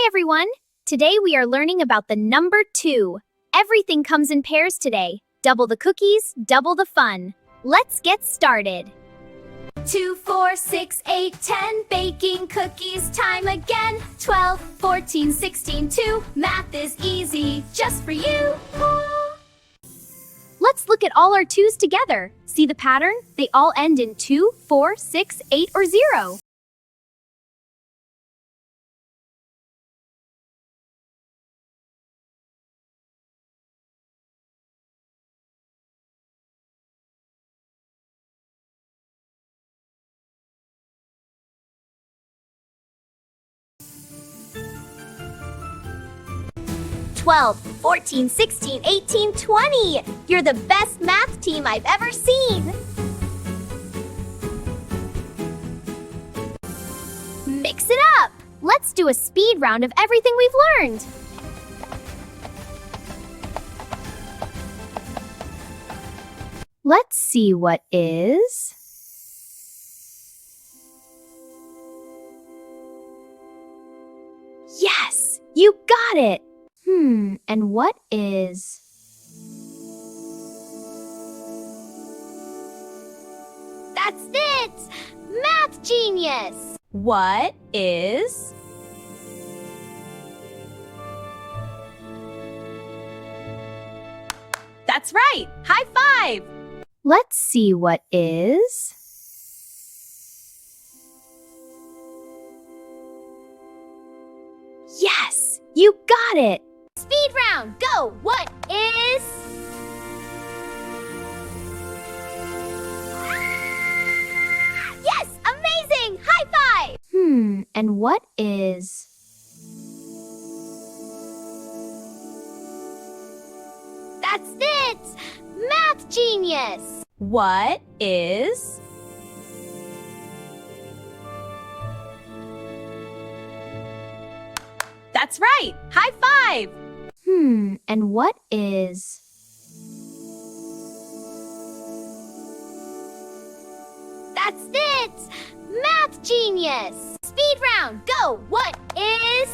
Hi everyone! Today we are learning about the number 2. Everything comes in pairs today. Double the cookies, double the fun. Let's get started. 2, 4, 6, 8, 10. Baking cookies time again. 12, 14, 16, 2. Math is easy, just for you. Let's look at all our 2's together. See the pattern? They all end in 2, 4, 6, 8, or 0. "12, 14, 16, 18, 20. You're the best math team I've ever seen. Mix it up. Let's do a speed round of everything we've learned. Let's see what is. Yes, you got it. And what is? That's it! Math genius! What is? That's right! High five! Let's see what is. Yes, you got it! Speed round, go! What is? Yes, amazing! High five! And what is? That's it! Math genius! What is? That's right! High five! And what is? That's it! Math genius! Speed round, go! What is?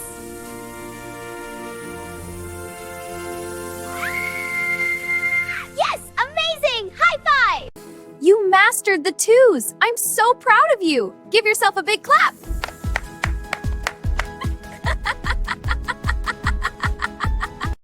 Yes, amazing! High five! You mastered the 2's! I'm so proud of you! Give yourself a big clap!